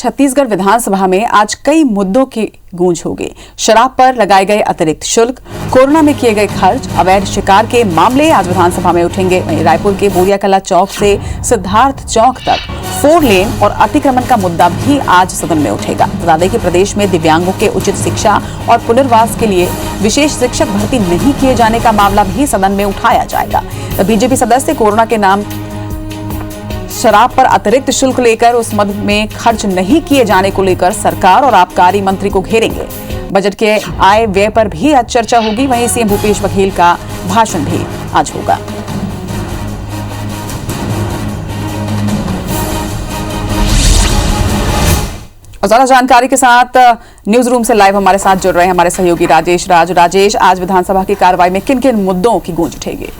छत्तीसगढ़ विधानसभा में आज कई मुद्दों की गूंज होगी। शराब पर लगाए गए अतिरिक्त शुल्क, कोरोना में किए गए खर्च, अवैध शिकार के मामले आज विधानसभा में उठेंगे। वहीं रायपुर के बोरियाकला चौक से सिद्धार्थ चौक तक 4 लेन और अतिक्रमण का मुद्दा भी आज सदन में उठेगा। बता दें कि प्रदेश में दिव्यांगों के उचित शिक्षा और पुनर्वास के लिए विशेष शिक्षक भर्ती नहीं किए जाने का मामला भी सदन में उठाया जाएगा। बीजेपी सदस्य कोरोना के नाम शराब पर अतिरिक्त शुल्क लेकर उस मद में खर्च नहीं किए जाने को लेकर सरकार और आबकारी मंत्री को घेरेंगे। बजट के आय व्यय पर भी आज चर्चा होगी। वहीं सीएम भूपेश बघेल का भाषण भी आज होगा। और ज्यादा जानकारी के साथ न्यूज रूम से लाइव हमारे साथ जुड़ रहे हैं हमारे सहयोगी राजेश। आज विधानसभा की कार्रवाई में किन किन मुद्दों की गूंज उठेगी?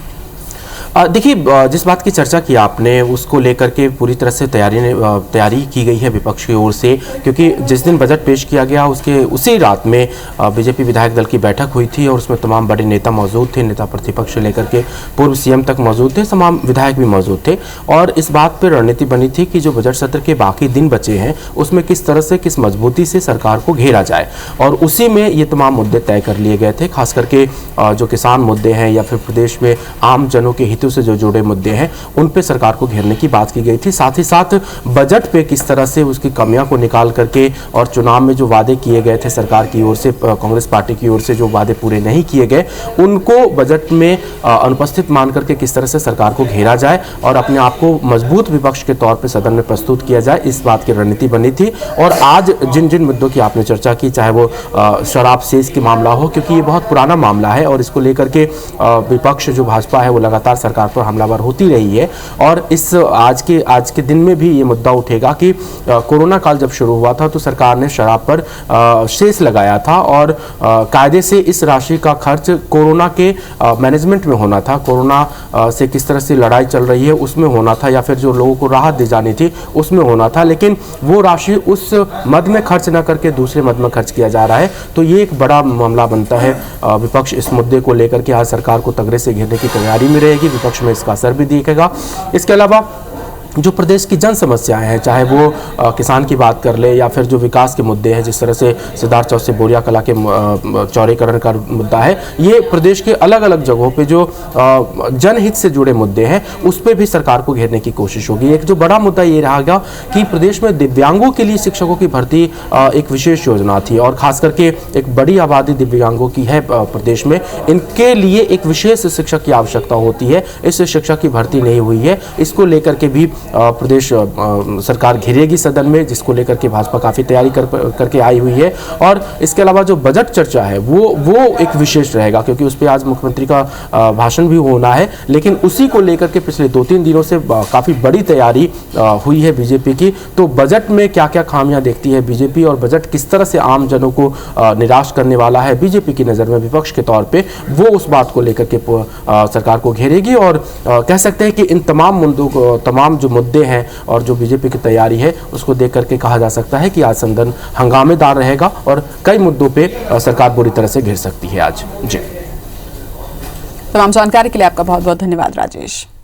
देखिए, जिस बात की चर्चा की आपने उसको लेकर के पूरी तरह से तैयारी की गई है विपक्ष की ओर से, क्योंकि जिस दिन बजट पेश किया गया उसी रात में बीजेपी विधायक दल की बैठक हुई थी और उसमें तमाम बड़े नेता मौजूद थे। नेता प्रतिपक्ष लेकर के पूर्व सीएम तक मौजूद थे, तमाम विधायक भी मौजूद थे और इस बात पर रणनीति बनी थी कि जो बजट सत्र के बाकी दिन बचे हैं उसमें किस तरह से, किस मजबूती से सरकार को घेरा जाए और उसी में ये तमाम मुद्दे तय कर लिए गए थे। खास करके जो किसान मुद्दे हैं या फिर प्रदेश में आम जनों के से जो जुड़े मुद्दे हैं उन पे सरकार को घेरने की बात की गई थी। साथ ही साथ बजट पे किस तरह से उसकी कमियां को निकाल करके और चुनाव में जो वादे किए गए थे सरकार की ओर से, कांग्रेस पार्टी की ओर से जो वादे पूरे नहीं किए गए उनको बजट में अनुपस्थित मान करके किस तरह से सरकार को घेरा जाए और अपने आप को मजबूत विपक्ष के तौर पर सदन में प्रस्तुत किया जाए, इस बात की रणनीति बनी थी। और आज जिन जिन मुद्दों की आपने चर्चा की, चाहे वो शराब सेज की मामला हो, क्योंकि ये बहुत पुराना मामला है और इसको लेकर के विपक्ष जो भाजपा है वो लगातार सरकार पर हमलावर होती रही है और इस आज के दिन में भी ये मुद्दा उठेगा कि कोरोना काल जब शुरू हुआ था तो सरकार ने शराब पर शेष लगाया था और कायदे से इस राशि का खर्च कोरोना के मैनेजमेंट में होना था, कोरोना से किस तरह से लड़ाई चल रही है उसमें होना था या फिर जो लोगों को राहत दी जानी थी उसमें होना था, लेकिन वो राशि उस मद में खर्च न करके दूसरे मद में खर्च किया जा रहा है। तो ये एक बड़ा मामला बनता है। विपक्ष इस मुद्दे को लेकर के आज सरकार को तगड़े से घेरने की तैयारी में रहेगी। विपक्ष में इसका असर भी दिखेगा। इसके अलावा जो प्रदेश की जन समस्याएं हैं, चाहे वो किसान की बात कर ले या फिर जो विकास के मुद्दे हैं, जिस तरह से सिद्धार्थ चौक से बोरियाकला के चौड़ीकरण का मुद्दा है, ये प्रदेश के अलग अलग जगहों पे जो जनहित से जुड़े मुद्दे हैं उस पर भी सरकार को घेरने की कोशिश होगी। एक जो बड़ा मुद्दा ये रहेगा कि प्रदेश में दिव्यांगों के लिए शिक्षकों की भर्ती एक विशेष योजना थी और खास करके एक बड़ी आबादी दिव्यांगों की है प्रदेश में, इनके लिए एक विशेष शिक्षक की आवश्यकता होती है। इस शिक्षक की भर्ती नहीं हुई है, इसको लेकर के भी प्रदेश सरकार घेरेगी सदन में, जिसको लेकर के भाजपा काफी तैयारी करके आई हुई है। और इसके अलावा जो बजट चर्चा है वो एक विशेष रहेगा, क्योंकि उस पर आज मुख्यमंत्री का भाषण भी होना है, लेकिन उसी को लेकर के पिछले 2-3 दिनों से काफी बड़ी तैयारी हुई है बीजेपी की। तो बजट में क्या क्या खामियां देखती है बीजेपी और बजट किस तरह से आम जनों को निराश करने वाला है बीजेपी की नजर में विपक्ष के तौर पे, वो उस बात को लेकर के सरकार को घेरेगी। और कह सकते हैं कि इन तमाम मुद्दों को, तमाम जो मुद्दे हैं और जो बीजेपी की तैयारी है उसको देख करके कहा जा सकता है कि आज सदन हंगामेदार रहेगा और कई मुद्दों पे सरकार बुरी तरह से घिर सकती है आज। जी, तमाम जानकारी के लिए आपका बहुत बहुत धन्यवाद राजेश।